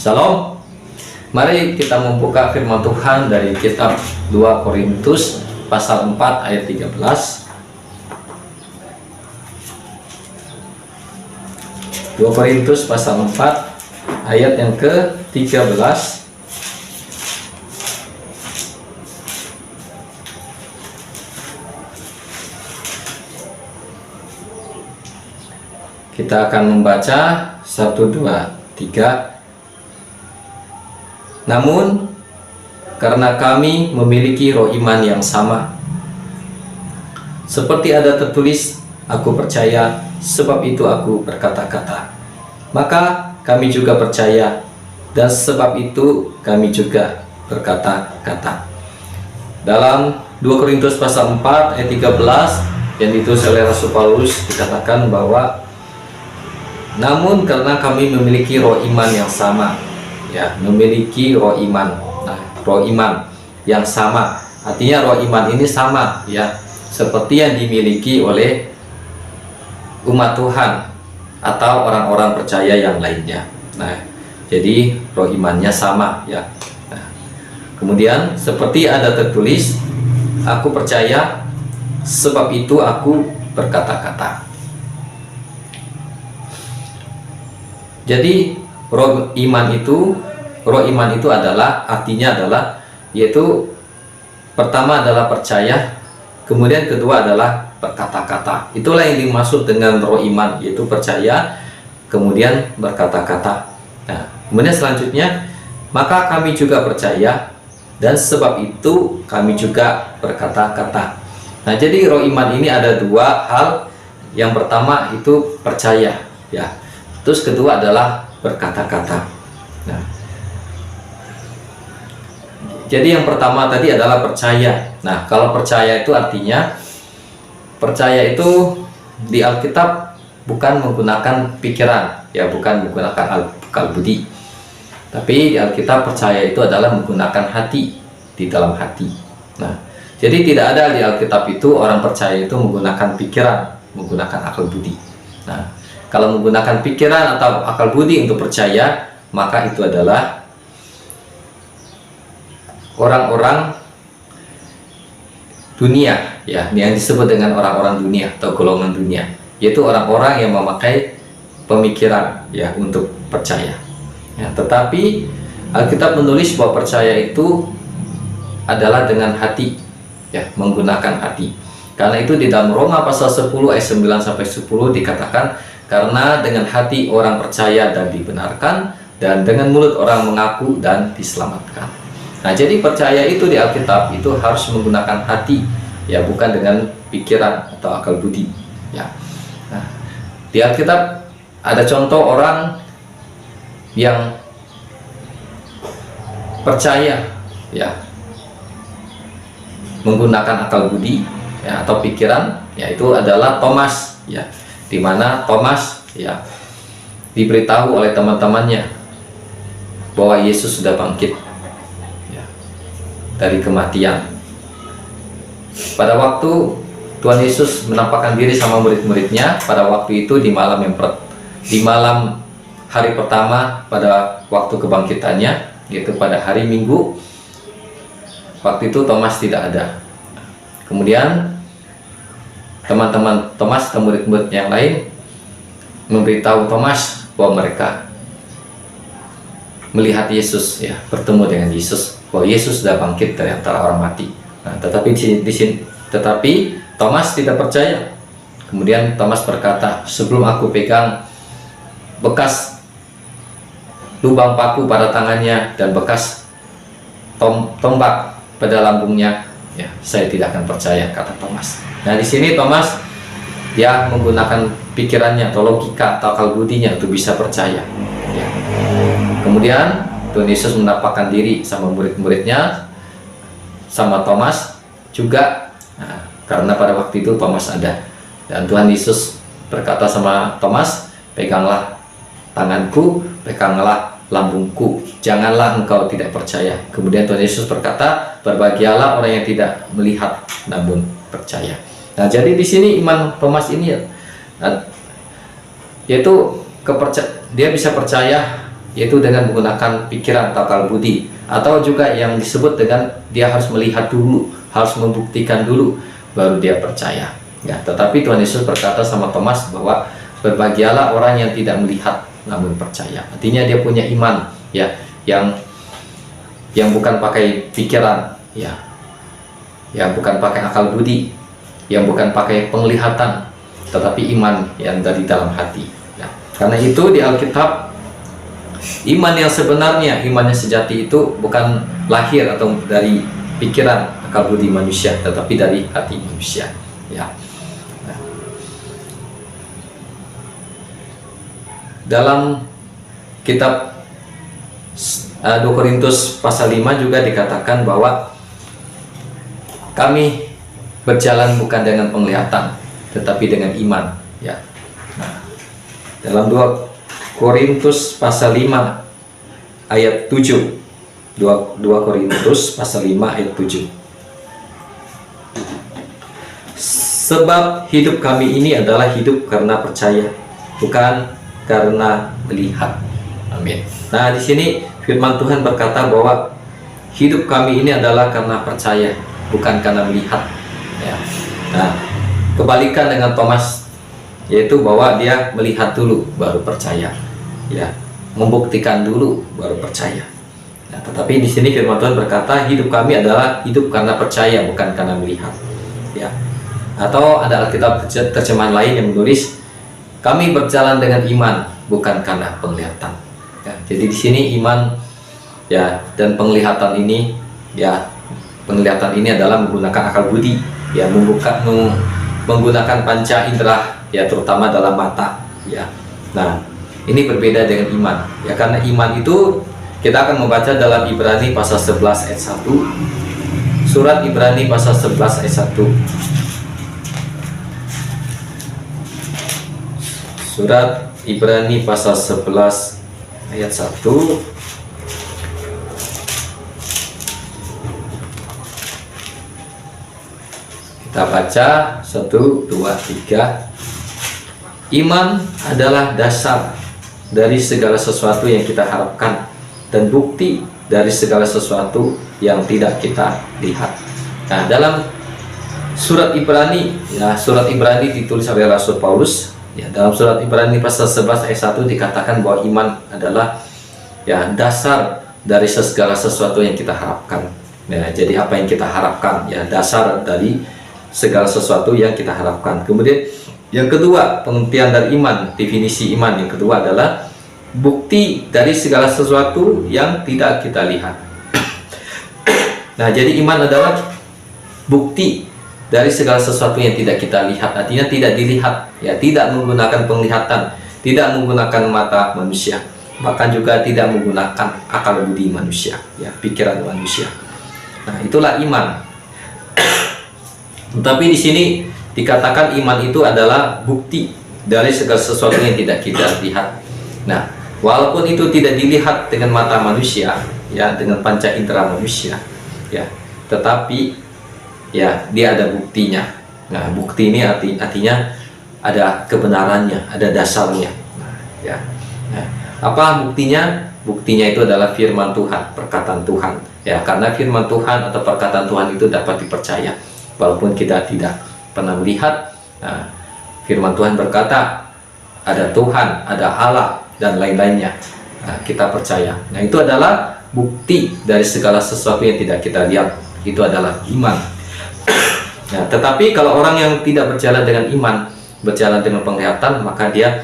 Shalom. Mari kita membuka firman Tuhan dari kitab 2 Korintus pasal 4 ayat 13. 2 Korintus pasal 4 ayat yang ke-13. Kita akan membaca 1, 2, 3. Namun karena kami memiliki roh iman yang sama, seperti ada tertulis, aku percaya, sebab itu aku berkata-kata. Maka kami juga percaya, dan sebab itu kami juga berkata-kata. Dalam 2 Korintus pasal 4 ayat 13 yang ditulis oleh Rasul Paulus dikatakan bahwa namun karena kami memiliki roh iman yang sama, ya, memiliki roh iman. Nah, roh iman yang sama, artinya roh iman ini sama, ya, seperti yang dimiliki oleh umat Tuhan atau orang-orang percaya yang lainnya. Nah, jadi roh imannya sama, ya. Nah, kemudian seperti ada tertulis, aku percaya, sebab itu aku berkata-kata. Jadi roh iman itu adalah, artinya adalah, yaitu pertama adalah percaya, kemudian kedua adalah berkata-kata. Itulah yang dimaksud dengan roh iman, yaitu percaya kemudian berkata-kata. Nah, kemudian selanjutnya, maka kami juga percaya, dan sebab itu kami juga berkata-kata. Nah, jadi roh iman ini ada dua hal. Yang pertama itu percaya, ya. Terus kedua adalah berkata-kata. Nah, jadi yang pertama tadi adalah percaya. Nah, kalau percaya itu artinya, percaya itu di Alkitab bukan menggunakan pikiran, ya, bukan menggunakan akal budi. Tapi di Alkitab percaya itu adalah menggunakan hati, di dalam hati. Nah, jadi tidak ada di Alkitab itu orang percaya itu menggunakan pikiran, menggunakan akal budi. Nah, kalau menggunakan pikiran atau akal budi untuk percaya, maka itu adalah orang-orang dunia, ya, yang disebut dengan orang-orang dunia atau golongan dunia, yaitu orang-orang yang memakai pemikiran, ya, untuk percaya. Ya, tetapi Alkitab menulis bahwa percaya itu adalah dengan hati, ya, menggunakan hati. Karena itu di dalam Roma pasal 10 ayat 9 sampai 10 dikatakan, karena dengan hati orang percaya dan dibenarkan, dan dengan mulut orang mengaku dan diselamatkan. Nah, jadi percaya itu di Alkitab itu harus menggunakan hati, ya, bukan dengan pikiran atau akal budi, ya. Nah, di Alkitab ada contoh orang yang percaya, ya, menggunakan akal budi, ya, atau pikiran, yaitu adalah Thomas, ya, di mana Thomas, ya, diberitahu oleh teman-temannya bahwa Yesus sudah bangkit, ya, dari kematian. Pada waktu Tuhan Yesus menampakkan diri sama murid-muridnya pada waktu itu di malam hari pertama pada waktu kebangkitannya, yaitu pada hari Minggu. Waktu itu Thomas tidak ada. Kemudian teman-teman Thomas dan murid-murid yang lain memberitahu Thomas bahwa mereka melihat Yesus, ya, bertemu dengan Yesus, bahwa Yesus sudah bangkit dari antara orang mati. Nah, tetapi Thomas tidak percaya. Kemudian Thomas berkata, sebelum aku pegang bekas lubang paku pada tangannya dan bekas tombak pada lambungnya, ya, saya tidak akan percaya, kata Thomas. Nah, di sini Thomas, dia menggunakan pikirannya atau logika atau akal budinya untuk bisa percaya, ya. Kemudian Tuhan Yesus menampakkan diri sama murid-muridnya, sama Thomas juga. Nah, karena pada waktu itu Thomas ada, dan Tuhan Yesus berkata sama Thomas, peganglah tanganku, peganglah lambungku, janganlah engkau tidak percaya. Kemudian Tuhan Yesus berkata, berbahagialah orang yang tidak melihat namun percaya. Nah, jadi di sini iman Thomas ini, ya, yaitu dia bisa percaya yaitu dengan menggunakan pikiran atau akal budi, atau juga yang disebut dengan dia harus melihat dulu, harus membuktikan dulu, baru dia percaya. Ya, tetapi Tuhan Yesus berkata sama Thomas bahwa berbahagialah orang yang tidak melihat namun percaya. Artinya dia punya iman, ya, yang bukan pakai pikiran, ya, yang bukan pakai akal budi, yang bukan pakai penglihatan, tetapi iman yang dari dalam hati. Ya, karena itu di Alkitab, iman yang sebenarnya, iman yang sejati itu bukan lahir atau dari pikiran akal budi manusia, tetapi dari hati manusia. Ya. Nah, dalam kitab 2 Korintus pasal 5 juga dikatakan bahwa kami berjalan bukan dengan penglihatan, tetapi dengan iman. Ya. Nah, dalam 2 Korintus pasal 5 ayat 7, 2 Korintus pasal 5 ayat 7. Sebab hidup kami ini adalah hidup karena percaya, bukan karena melihat. Amin. Nah, di sini firman Tuhan berkata bahwa hidup kami ini adalah karena percaya, bukan karena melihat. Ya. Nah, kebalikan dengan Thomas, yaitu bahwa dia melihat dulu baru percaya, ya, membuktikan dulu baru percaya. Nah, tetapi di sini firman Tuhan berkata hidup kami adalah hidup karena percaya, bukan karena melihat. Ya. Atau ada Alkitab terjemahan lain yang menulis kami berjalan dengan iman, bukan karena penglihatan. Ya, jadi di sini iman, ya, dan penglihatan ini, ya, penglihatan ini adalah menggunakan akal budi, ya, menggunakan panca indera, ya, terutama dalam mata. Ya. Nah, ini berbeda dengan iman, ya, karena iman itu kita akan membaca dalam Ibrani pasal 11 ayat 1. Surat Ibrani pasal 11 ayat 1. Surat Ibrani pasal 11 ayat 1. Kita baca 1, 2, 3. Iman adalah dasar dari segala sesuatu yang kita harapkan dan bukti dari segala sesuatu yang tidak kita lihat. Nah, dalam surat Ibrani, ya, surat Ibrani ditulis oleh Rasul Paulus. Ya, dalam surat Ibrani pasal 11 ayat 1 dikatakan bahwa iman adalah, ya, dasar dari segala sesuatu yang kita harapkan. Ya, jadi apa yang kita harapkan, ya, dasar dari segala sesuatu yang kita harapkan. Kemudian yang kedua, pengertian dari iman, definisi iman yang kedua adalah bukti dari segala sesuatu yang tidak kita lihat. Nah, jadi iman adalah bukti dari segala sesuatu yang tidak kita lihat, artinya tidak dilihat, ya, tidak menggunakan penglihatan, tidak menggunakan mata manusia, bahkan juga tidak menggunakan akal budi manusia, ya, pikiran manusia. Nah, itulah iman. Tapi di sini dikatakan iman itu adalah bukti dari segala sesuatu yang tidak kita lihat. Nah, walaupun itu tidak dilihat dengan mata manusia, ya, dengan panca indera manusia, ya, tetapi, ya, dia ada buktinya. Nah, bukti ini artinya ada kebenarannya, ada dasarnya. Nah, ya. Nah, apa buktinya? Buktinya itu adalah firman Tuhan, perkataan Tuhan. Ya, karena firman Tuhan atau perkataan Tuhan itu dapat dipercaya, walaupun kita tidak pernah melihat. Nah, firman Tuhan berkata ada Tuhan, ada Allah, dan lain-lainnya. Nah, kita percaya. Nah, itu adalah bukti dari segala sesuatu yang tidak kita lihat. Itu adalah iman. Nah, tetapi kalau orang yang tidak berjalan dengan iman, berjalan dengan penglihatan, maka dia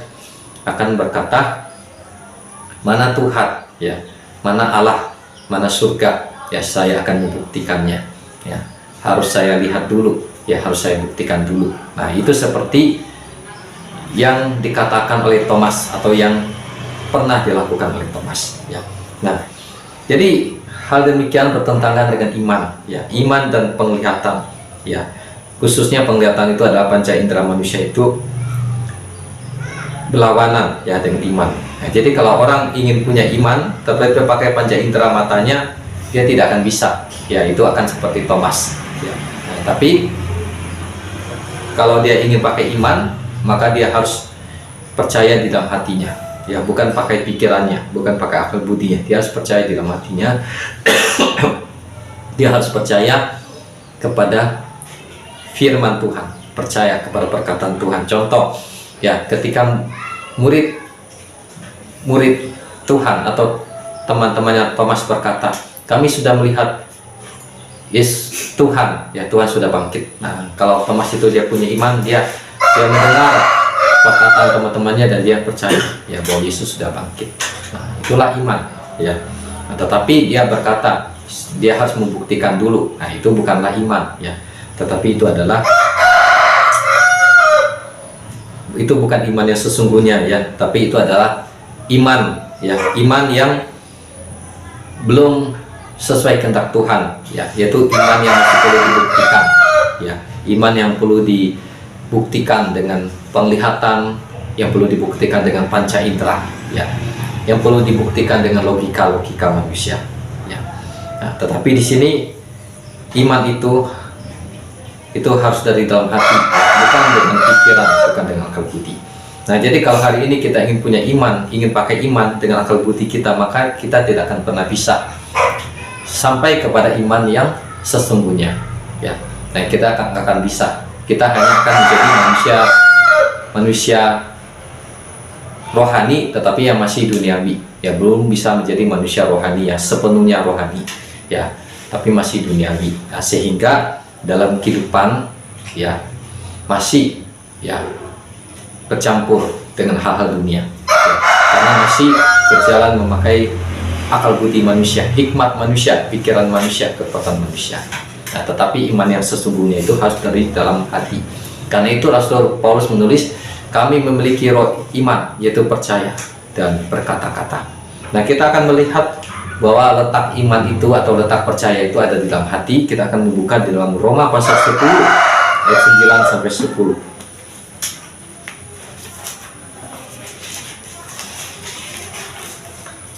akan berkata, mana Tuhan, ya, mana Allah, mana surga, ya, saya akan membuktikannya, ya, harus saya lihat dulu, ya, harus saya buktikan dulu. Nah, itu seperti yang dikatakan oleh Thomas, atau yang pernah dilakukan oleh Thomas, ya. Nah, jadi hal demikian bertentangan dengan iman, ya, iman dan penglihatan, ya, khususnya penglihatan itu adalah panca indera manusia itu berlawanan, ya, dengan iman. Nah, jadi kalau orang ingin punya iman tetapi pakai panca indera matanya, dia tidak akan bisa, ya, itu akan seperti Thomas, ya. Nah, tapi kalau dia ingin pakai iman, maka dia harus percaya di dalam hatinya, ya, bukan pakai pikirannya, bukan pakai akal budinya. Dia harus percaya di dalam hatinya. Dia harus percaya kepada firman Tuhan, percaya kepada perkataan Tuhan. Contoh, ya, ketika murid Tuhan atau teman-temannya Thomas berkata, kami sudah melihat Tuhan, ya, Tuhan sudah bangkit. Nah, kalau Thomas itu dia punya iman, dia mendengar perkataan teman-temannya dan dia percaya, ya, bahwa Yesus sudah bangkit. Nah, itulah iman, ya. Nah, tetapi dia berkata, dia harus membuktikan dulu. Nah, itu bukanlah iman, ya. Tetapi itu bukan iman yang sesungguhnya, ya. Tapi itu adalah iman, ya, iman yang belum sesuai kehendak Tuhan, ya, yaitu iman yang masih perlu dibuktikan, ya, iman yang perlu dibuktikan dengan penglihatan, yang perlu dibuktikan dengan panca indera, ya, yang perlu dibuktikan dengan logika manusia, ya. Nah, tetapi di sini iman itu harus dari dalam hati, bukan dengan pikiran, bukan dengan akal budi. Nah, jadi kalau hari ini kita ingin punya iman, ingin pakai iman dengan akal budi kita, maka kita tidak akan pernah bisa sampai kepada iman yang sesungguhnya, ya. Nah, kita akan bisa, kita hanya akan menjadi manusia rohani, tetapi yang masih duniawi, ya, belum bisa menjadi manusia rohani yang sepenuhnya rohani, ya, tapi masih duniawi. Nah, sehingga dalam kehidupan, ya, masih, ya, bercampur dengan hal-hal dunia, ya, karena masih berjalan memakai akal budi manusia, hikmat manusia, pikiran manusia, kekuatan manusia. Nah, tetapi iman yang sesungguhnya itu harus dari dalam hati. Karena itu Rasul Paulus menulis, kami memiliki roh iman, yaitu percaya dan berkata-kata. Nah, kita akan melihat bahwa letak iman itu atau letak percaya itu ada di dalam hati. Kita akan membuka di dalam Roma pasal 10 ayat 9 sampai 10.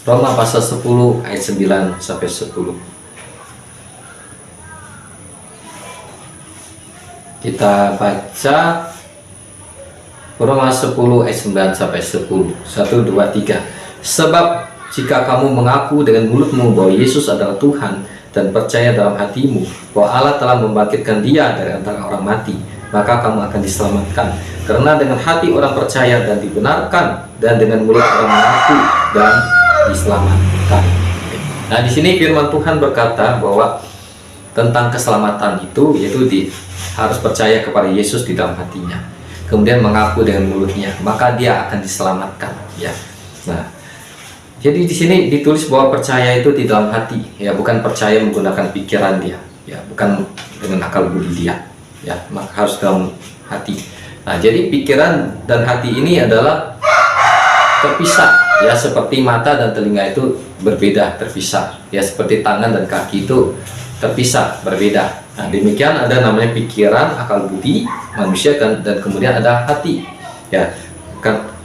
Roma pasal 10 ayat 9 sampai 10. Kita baca Roma 10 ayat 9 sampai 10. 1, 2, 3. Sebab jika kamu mengaku dengan mulutmu bahwa Yesus adalah Tuhan dan percaya dalam hatimu bahwa Allah telah membangkitkan Dia dari antara orang mati, maka kamu akan diselamatkan. Karena dengan hati orang percaya dan dibenarkan, dan dengan mulut orang mengaku dan diselamatkan. Nah, di sini firman Tuhan berkata bahwa tentang keselamatan itu, yaitu harus percaya kepada Yesus di dalam hatinya, kemudian mengaku dengan mulutnya, maka dia akan diselamatkan, ya. Nah, jadi di sini ditulis bahwa percaya itu di dalam hati, ya, bukan percaya menggunakan pikiran dia, ya, bukan dengan akal budi dia, ya, maka harus dalam hati. Nah, jadi pikiran dan hati ini adalah terpisah, ya, seperti mata dan telinga itu berbeda, terpisah, ya, seperti tangan dan kaki itu terpisah, berbeda. Nah, demikian ada namanya pikiran, akal budi manusia, dan kemudian ada hati, ya.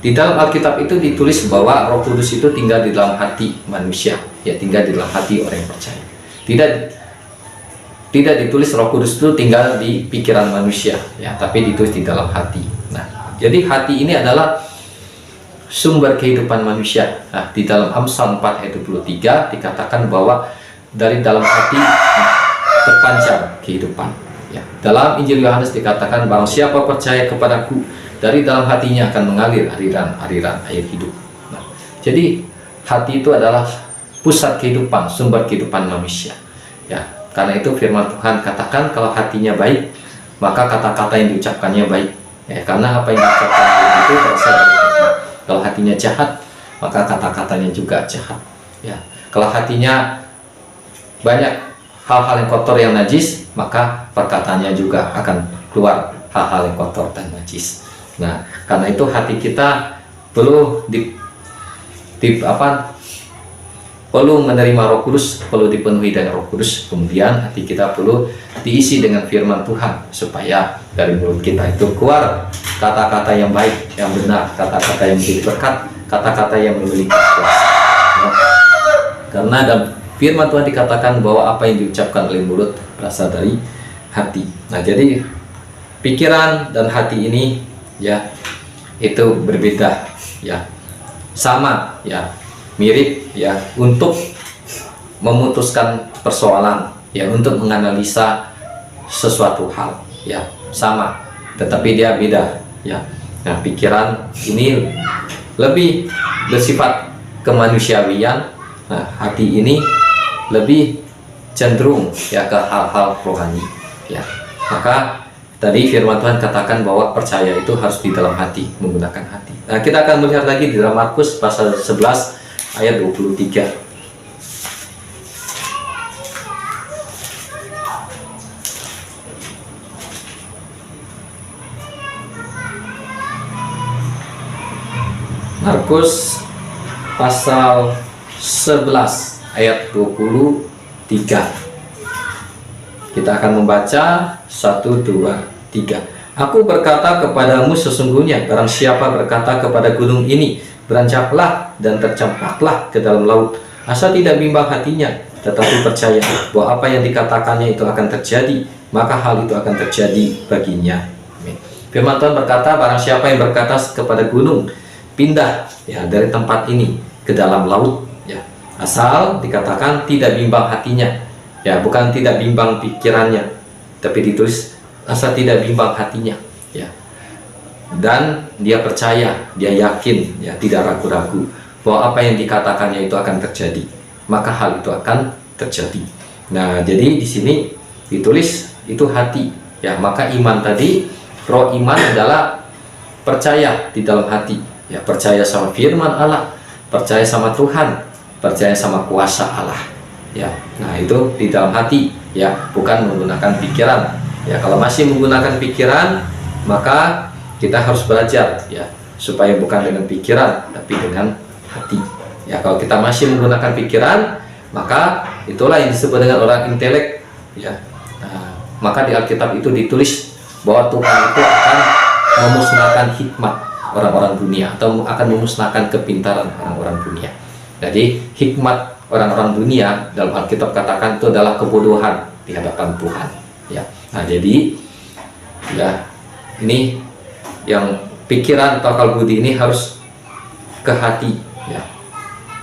Di dalam Alkitab itu ditulis bahwa Roh Kudus itu tinggal di dalam hati manusia, ya, tinggal di dalam hati orang yang percaya. Tidak ditulis Roh Kudus itu tinggal di pikiran manusia, ya, tapi ditulis di dalam hati. Nah, jadi hati ini adalah sumber kehidupan manusia. Nah, di dalam Amsal 4 ayat 23 dikatakan bahwa dari dalam hati terpancar kehidupan, ya. Dalam Injil Yohanes dikatakan, barang siapa percaya kepadaku, dari dalam hatinya akan mengalir aliran air hidup. Nah, jadi hati itu adalah pusat kehidupan, sumber kehidupan manusia, ya. Karena itu firman Tuhan katakan, kalau hatinya baik, maka kata-kata yang diucapkannya baik, ya, karena apa yang diucapkan itu berasal dari hati. Kalau hatinya jahat, maka kata-katanya juga jahat, ya. Kalau hatinya banyak hal-hal yang kotor yang najis, maka perkataannya juga akan keluar hal-hal yang kotor dan najis. Nah, karena itu hati kita perlu perlu menerima Roh Kudus, perlu dipenuhi dengan Roh Kudus. Kemudian hati kita perlu diisi dengan firman Tuhan, supaya dari mulut kita itu keluar kata-kata yang baik, yang benar, kata-kata yang menjadi berkat, kata-kata yang memiliki kuasa. Karena dalam firman Tuhan dikatakan bahwa apa yang diucapkan oleh mulut berasal dari hati. Nah, jadi pikiran dan hati ini, ya, itu berbeda, ya. sama ya, mirip ya, untuk memutuskan persoalan ya, untuk menganalisa sesuatu hal ya, sama, tetapi dia beda ya. Nah, pikiran ini lebih bersifat kemanusiawian, nah hati ini lebih cenderung ya ke hal-hal rohani ya. Maka tadi firman Tuhan katakan bahwa percaya itu harus di dalam hati, menggunakan hati. Nah, kita akan melihat lagi di dalam Markus pasal 11 ayat 23. Markus pasal 11 ayat 23. Kita akan membaca 1, 2, 3. Aku berkata kepadamu sesungguhnya, barang siapa berkata kepada gunung ini, beranjaklah dan tercampaklah ke dalam laut, asal tidak bimbang hatinya, tetapi percaya bahwa apa yang dikatakannya itu akan terjadi, maka hal itu akan terjadi baginya. Amin. Firman Tuhan berkata, barang siapa yang berkata kepada gunung, pindah ya dari tempat ini ke dalam laut ya, asal dikatakan tidak bimbang hatinya ya, bukan tidak bimbang pikirannya, tapi ditulis asal tidak bimbang hatinya ya, dan dia percaya, dia yakin ya, tidak ragu-ragu bahwa apa yang dikatakannya itu akan terjadi, maka hal itu akan terjadi. Nah, jadi di sini ditulis itu hati ya. Maka iman tadi, roh iman adalah percaya di dalam hati ya, percaya sama firman Allah, percaya sama Tuhan, percaya sama kuasa Allah ya. Nah, itu di dalam hati ya, bukan menggunakan pikiran ya. Kalau masih menggunakan pikiran, maka kita harus belajar ya, supaya bukan dengan pikiran tapi dengan hati ya. Kalau kita masih menggunakan pikiran, maka itulah yang disebut dengan orang intelek ya. Nah, maka di Alkitab itu ditulis bahwa Tuhan itu akan memusnahkan hikmat orang-orang dunia, atau akan memusnahkan kepintaran orang-orang dunia. Jadi hikmat orang-orang dunia dalam Alkitab katakan itu adalah kebodohan di hadapan Tuhan ya. Nah, jadi ya, ini yang pikiran atau akal budi ini harus ke hati ya.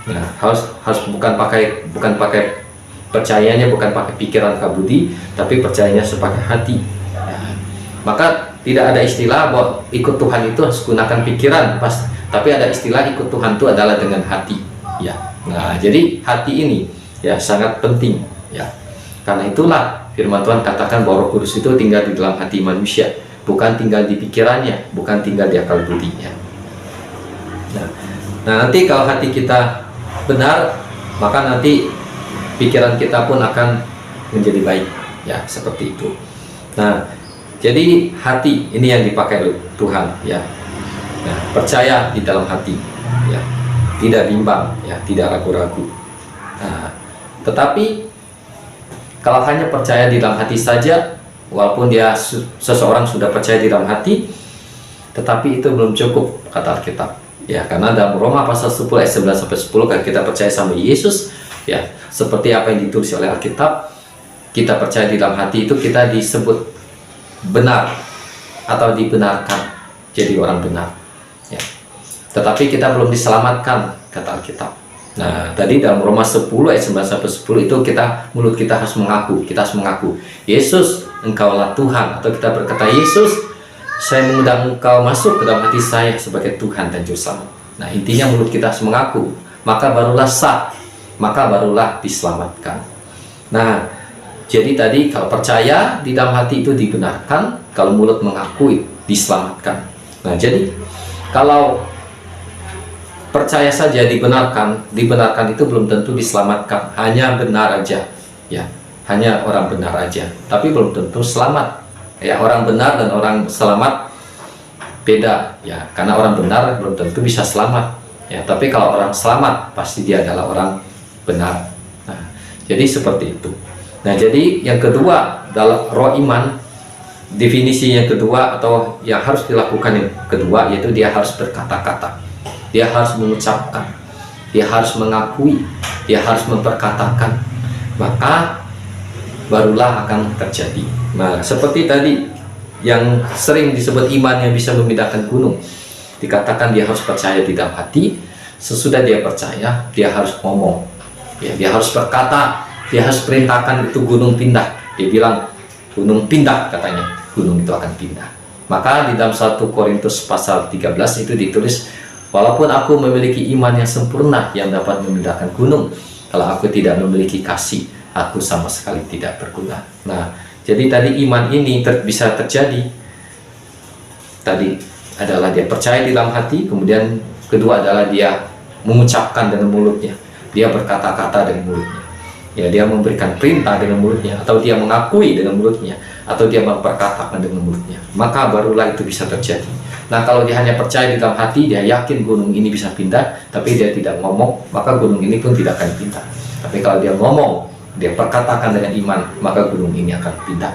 Nah, harus bukan pakai percayanya, bukan pakai pikiran akal budi, tapi percayanya sebagai hati ya. Maka tidak ada istilah bahwa ikut Tuhan itu harus gunakan pikiran pas, tapi ada istilah ikut Tuhan itu adalah dengan hati ya. Nah, jadi hati ini ya sangat penting ya. Karena itulah firman Tuhan katakan bahwa Roh Kudus itu tinggal di dalam hati manusia, bukan tinggal di pikirannya, bukan tinggal di akal budinya. Nah, nanti kalau hati kita benar, maka nanti pikiran kita pun akan menjadi baik ya, seperti itu. Nah, jadi hati ini yang dipakai oleh Tuhan ya. Nah, percaya di dalam hati ya, tidak bimbang ya, tidak ragu-ragu. Nah, tetapi kalau hanya percaya di dalam hati saja, walaupun seseorang sudah percaya di dalam hati, tetapi itu belum cukup kata Alkitab ya. Karena dalam Roma pasal 10 ayat 11 sampai 10, kan kita percaya sama Yesus ya, seperti apa yang ditulis oleh Alkitab, kita percaya di dalam hati itu kita disebut benar atau dibenarkan jadi orang benar ya. Tetapi kita belum diselamatkan kata Alkitab. Nah, tadi dalam Roma 10 ayat 9 sampai 10 itu mulut kita harus mengaku, kita harus mengaku, Yesus, Engkaulah Tuhan, atau kita berkata, Yesus, saya mengundang Engkau masuk ke dalam hati saya sebagai Tuhan dan Juru Selamat. Nah, intinya mulut kita harus mengaku, maka barulah sah, maka barulah diselamatkan. Nah, jadi tadi kalau percaya di dalam hati itu dibenarkan, kalau mulut mengakui diselamatkan. Nah, jadi kalau percaya saja dibenarkan itu belum tentu diselamatkan, hanya benar aja ya, hanya orang benar aja, tapi belum tentu selamat ya. Orang benar dan orang selamat beda ya, karena orang benar belum tentu bisa selamat ya, tapi kalau orang selamat pasti dia adalah orang benar. Nah, jadi seperti itu. Nah, jadi yang kedua dalam roh iman, definisi yang kedua atau yang harus dilakukan yang kedua, yaitu dia harus berkata-kata, dia harus mengucapkan, dia harus mengakui, dia harus memperkatakan, maka barulah akan terjadi. Nah, seperti tadi yang sering disebut iman yang bisa memindahkan gunung, dikatakan dia harus percaya di dalam hati, Sesudah dia percaya, dia harus ngomong, ya, dia harus berkata, dia harus perintahkan itu gunung pindah. Dia bilang gunung pindah, katanya gunung itu akan pindah. Maka di dalam 1 Korintus pasal 13 itu ditulis, walaupun aku memiliki iman yang sempurna yang dapat memindahkan gunung, kalau aku tidak memiliki kasih, aku sama sekali tidak berguna. Nah, jadi tadi iman ini bisa terjadi. Tadi adalah dia percaya di dalam hati, kemudian kedua adalah dia mengucapkan dengan mulutnya, dia berkata-kata dengan mulutnya, ya, dia memberikan perintah dengan mulutnya, atau dia mengakui dengan mulutnya, atau dia memperkatakan dengan mulutnya, maka barulah itu bisa terjadi. Nah, kalau dia hanya percaya di dalam hati, dia yakin gunung ini bisa pindah, tapi dia tidak ngomong, maka gunung ini pun tidak akan pindah. Tapi kalau dia ngomong, dia perkatakan dengan iman, maka gunung ini akan pindah.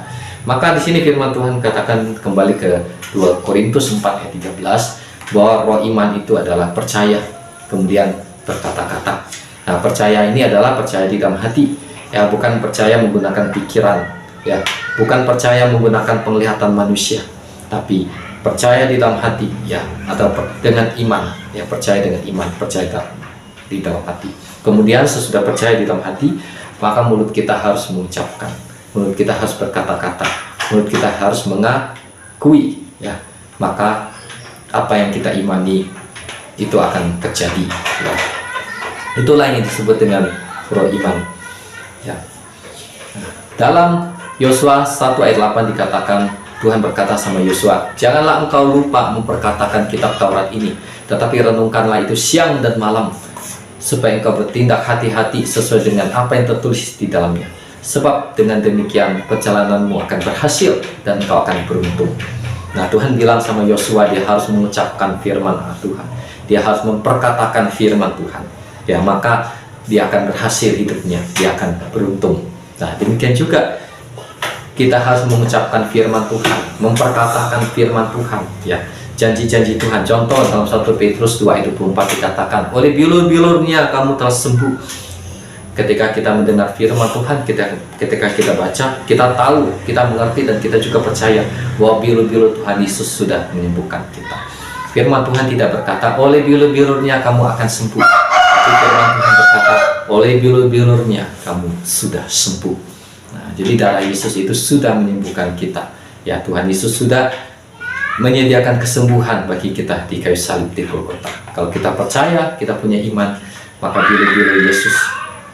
Maka di sini firman Tuhan katakan kembali ke 2 Korintus 4 ayat 13, bahwa roh iman itu adalah percaya, kemudian berkata-kata. Nah, percaya ini adalah percaya di dalam hati, ya, bukan percaya menggunakan pikiran, ya, bukan percaya menggunakan penglihatan manusia, tapi percaya di dalam hati, ya, atau dengan iman, ya, percaya dengan iman, percaya di dalam hati. Kemudian sesudah percaya di dalam hati, maka mulut kita harus mengucapkan, mulut kita harus berkata-kata, mulut kita harus mengakui, ya, maka apa yang kita imani itu akan terjadi, ya. Itulah yang disebut dengan roh iman, ya. Dalam Yosua 1 ayat 8 dikatakan, Tuhan berkata sama Yosua, janganlah engkau lupa memperkatakan kitab Taurat ini, tetapi renungkanlah itu siang dan malam, supaya engkau bertindak hati-hati sesuai dengan apa yang tertulis di dalamnya. Sebab dengan demikian perjalananmu akan berhasil dan engkau akan beruntung. Nah, Tuhan bilang sama Yosua, dia harus mengucapkan firman Tuhan, dia harus memperkatakan firman Tuhan, ya, maka dia akan berhasil hidupnya, dia akan beruntung. Nah, demikian juga kita harus mengucapkan firman Tuhan, memperkatakan firman Tuhan, ya, janji-janji Tuhan. Contoh dalam 1 Petrus 2 ayat 24 dikatakan, oleh bilur-bilurnya kamu telah sembuh. Ketika kita mendengar firman Tuhan, ketika kita baca, kita tahu, kita mengerti, dan kita juga percaya bahwa bilur-bilur Tuhan Yesus sudah menyembuhkan kita. Firman Tuhan tidak berkata, oleh bilur-bilurnya kamu akan sembuh. Tapi firman Tuhan berkata, oleh bilur-bilurnya kamu sudah sembuh. Nah, jadi darah Yesus itu sudah menyembuhkan kita. Ya, Tuhan Yesus sudah menyediakan kesembuhan bagi kita di kayu salib di Golgota. Kalau kita percaya, kita punya iman, maka bilur-bilur Yesus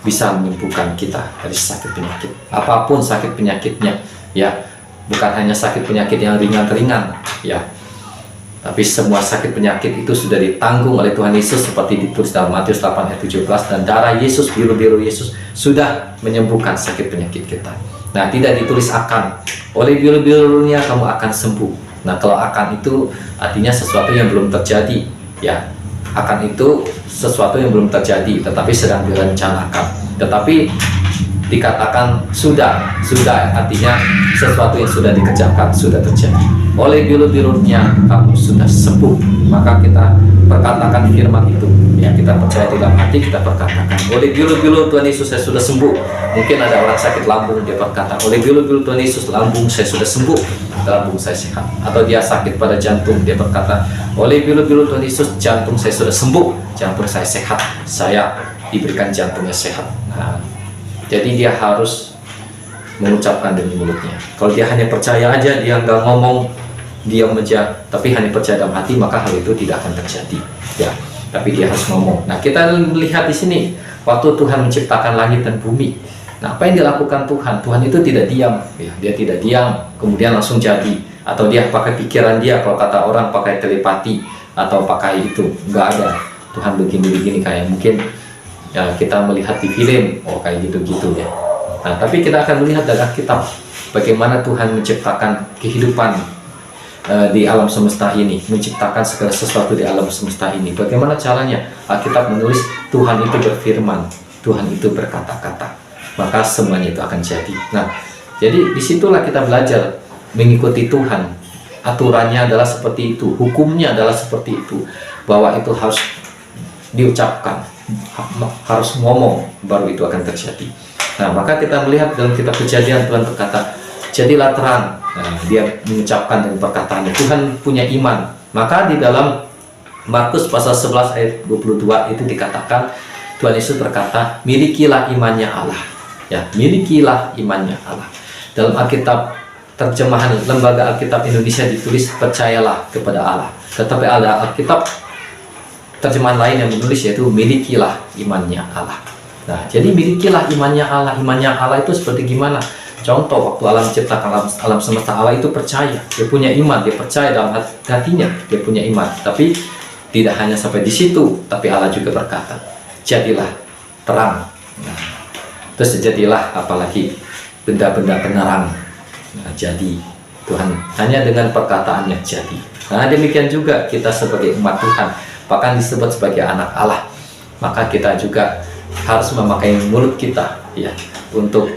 bisa menyembuhkan kita dari sakit penyakit, apapun sakit penyakitnya, ya, bukan hanya sakit penyakit yang ringan-ringan, ya, tapi semua sakit penyakit itu sudah ditanggung oleh Tuhan Yesus, seperti ditulis dalam Matius 8 ayat 17, dan darah Yesus, biru-biru Yesus sudah menyembuhkan sakit penyakit kita. Nah, tidak ditulis akan, oleh biru-birunya kamu akan sembuh. Nah, kalau akan itu artinya sesuatu yang belum terjadi, ya, akan itu sesuatu yang belum terjadi tetapi sedang direncanakan. Tetapi dikatakan sudah artinya sesuatu yang sudah dikerjakan, sudah terjadi. Oleh biru-birunya kamu sudah sembuh. Maka kita perkatakan firman itu, ya, kita percaya di dalam hati, kita perkatakan, oleh biru-biru Tuhan Yesus saya sudah sembuh. Mungkin ada orang sakit lambung, dia berkata, oleh biru-biru Tuhan Yesus lambung saya sudah sembuh, lambung saya sehat. Atau dia sakit pada jantung, dia berkata, oleh biru-biru Tuhan Yesus jantung saya sudah sembuh, jantung saya sehat, saya diberikan jantungnya sehat. Nah, jadi dia harus mengucapkan dengan mulutnya. Kalau dia hanya percaya aja, dia nggak ngomong, diam aja, tapi hanya percaya dalam hati, maka hal itu tidak akan terjadi, ya. Tapi dia harus ngomong. Nah, kita lihat di sini waktu Tuhan menciptakan langit dan bumi. Nah, apa yang dilakukan Tuhan? Tuhan itu tidak diam, ya. Dia tidak diam kemudian langsung jadi, atau dia pakai pikiran dia, kalau kata orang pakai telepati atau pakai itu, nggak ada. Tuhan begini-begini kayak mungkin, ya, kita melihat di film, oh kayak gitu-gitu, ya. Nah, tapi kita akan melihat dalam kitab bagaimana Tuhan menciptakan kehidupan di alam semesta ini, menciptakan segala sesuatu di alam semesta ini. Bagaimana caranya? Alkitab menulis Tuhan itu berfirman, Tuhan itu berkata-kata, maka semuanya itu akan jadi. Nah, jadi disitulah kita belajar mengikuti Tuhan. Aturannya adalah seperti itu, hukumnya adalah seperti itu, bahwa itu harus diucapkan, harus ngomong, baru itu akan terjadi. Nah, maka kita melihat dalam kitab Kejadian, Tuhan berkata, jadilah terang. Nah, dia mengucapkan dengan perkataannya, Tuhan punya iman. Maka di dalam Markus pasal 11 ayat 22 itu dikatakan, Tuhan Yesus berkata, milikilah imannya Allah. Ya, milikilah imannya Allah. Dalam Alkitab, terjemahan Lembaga Alkitab Indonesia ditulis, percayalah kepada Allah. Tetapi ada Alkitab terjemahan lain yang menulis, yaitu milikilah imannya Allah. Nah, jadi milikilah imannya Allah. Imannya Allah itu seperti gimana? Contoh, waktu Allah menciptakan alam semesta, Allah itu percaya, dia punya iman, dia percaya dalam hatinya, dia punya iman. Tapi tidak hanya sampai di situ, tapi Allah juga berkata, jadilah terang. Nah, terus jadilah apalagi benda-benda penerang. Nah, jadi Tuhan hanya dengan perkataannya jadi. Nah, demikian juga kita sebagai umat Tuhan, bahkan disebut sebagai anak Allah, maka kita juga harus memakai mulut kita, ya, untuk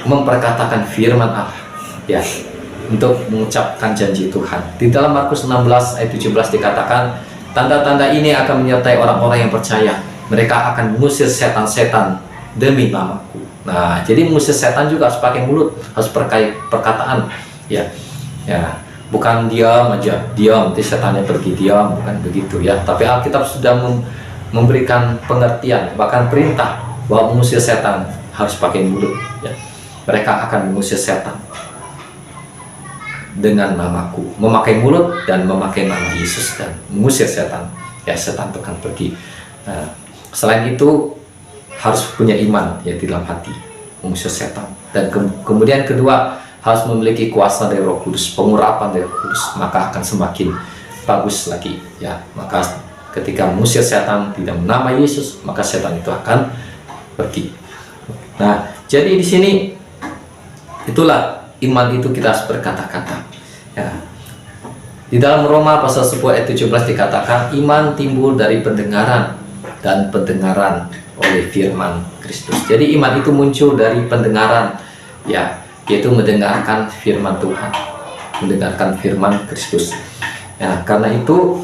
memperkatakan firman Allah, ya, untuk mengucapkan janji Tuhan. Di dalam Markus 16 ayat 17 dikatakan, tanda-tanda ini akan menyertai orang-orang yang percaya. Mereka akan mengusir setan-setan demi namaku. Nah, jadi mengusir setan juga harus pakai mulut, harus pakai perkataan, ya, ya, bukan diam aja, diam, nanti setannya pergi, diam, bukan begitu, ya. Tapi Alkitab sudah memberikan pengertian, bahkan perintah bahwa mengusir setan harus pakai mulut, ya. Mereka akan mengusir setan dengan namaku, memakai mulut dan memakai nama Yesus dan mengusir setan, ya, setan itu akan pergi. Nah, selain itu harus punya iman, ya, di dalam hati, mengusir setan. Dan kemudian kedua, harus memiliki kuasa dari Roh Kudus, pengurapan dari Roh Kudus, maka akan semakin bagus lagi, ya. Maka ketika mengusir setan tidak nama Yesus, maka setan itu akan pergi. Nah, jadi di sini itulah iman itu kita harus berkata-kata, ya. Di dalam Roma pasal 10 ayat 17 dikatakan, iman timbul dari pendengaran dan pendengaran oleh firman Kristus. Jadi iman itu muncul dari pendengaran, ya, yaitu mendengarkan firman Tuhan, mendengarkan firman Kristus. Ya, karena itu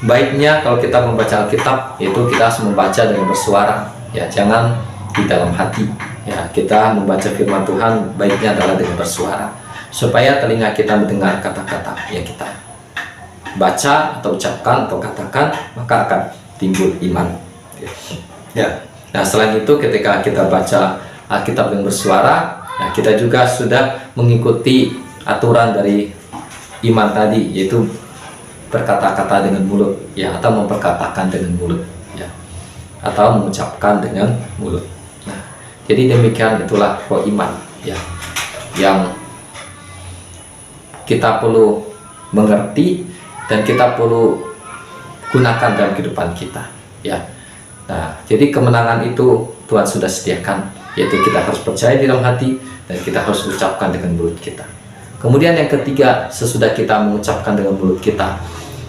baiknya kalau kita membaca Alkitab, itu kita harus membaca dengan bersuara, ya, jangan di dalam hati. Ya, kita membaca firman Tuhan baiknya adalah dengan bersuara, supaya telinga kita mendengar kata-kata yang kita baca atau ucapkan atau katakan, maka akan timbul iman. Ya. Nah, selain itu ketika kita baca Alkitab yang bersuara, nah, kita juga sudah mengikuti aturan dari iman tadi, yaitu berkata-kata dengan mulut, ya, atau memperkatakan dengan mulut, ya, atau mengucapkan dengan mulut. Nah, jadi demikian itulah roh iman, ya, yang kita perlu mengerti dan kita perlu gunakan dalam kehidupan kita, ya. Nah, jadi kemenangan itu Tuhan sudah sediakan, yaitu kita harus percaya di dalam hati dan kita harus ucapkan dengan mulut kita. Kemudian yang ketiga, sesudah kita mengucapkan dengan mulut kita,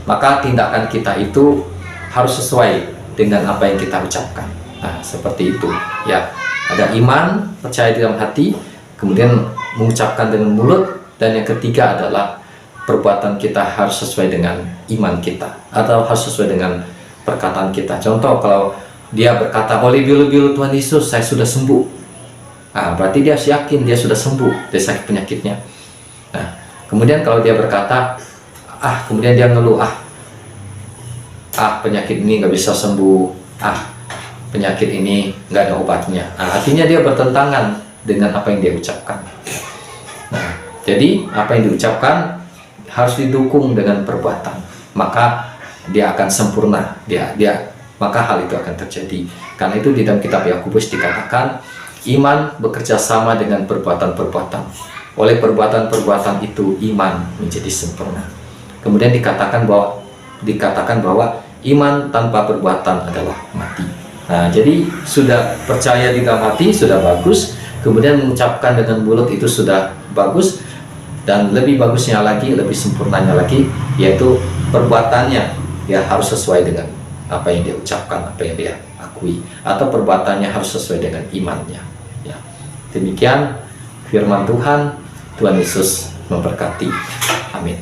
maka tindakan kita itu harus sesuai dengan apa yang kita ucapkan. Nah, seperti itu, ya. Ada iman, percaya di dalam hati, kemudian mengucapkan dengan mulut, dan yang ketiga adalah perbuatan kita harus sesuai dengan iman kita, atau harus sesuai dengan perkataan kita. Contoh, kalau dia berkata, oleh bulu-bulu Tuhan Yesus saya sudah sembuh, nah, berarti dia yakin dia sudah sembuh dari sakit penyakitnya. Nah, kemudian kalau dia berkata, kemudian dia ngeluh, penyakit ini nggak bisa sembuh, penyakit ini nggak ada obatnya. Nah, artinya dia bertentangan dengan apa yang dia ucapkan. Nah, jadi apa yang diucapkan harus didukung dengan perbuatan, maka dia akan sempurna. Maka hal itu akan terjadi. Karena itu di dalam kitab Yakobus dikatakan, iman bekerja sama dengan perbuatan-perbuatan. Oleh perbuatan-perbuatan itu iman menjadi sempurna. Kemudian dikatakan bahwa iman tanpa perbuatan adalah mati. Nah, jadi sudah percaya di dalam hati sudah bagus, kemudian mengucapkan dengan mulut itu sudah bagus, dan lebih bagusnya lagi, lebih sempurnanya lagi, yaitu perbuatannya ya harus sesuai dengan apa yang dia ucapkan, apa yang dia akui, atau perbuatannya harus sesuai dengan imannya, ya. Demikian firman Tuhan. Tuhan Yesus memberkati. Amin.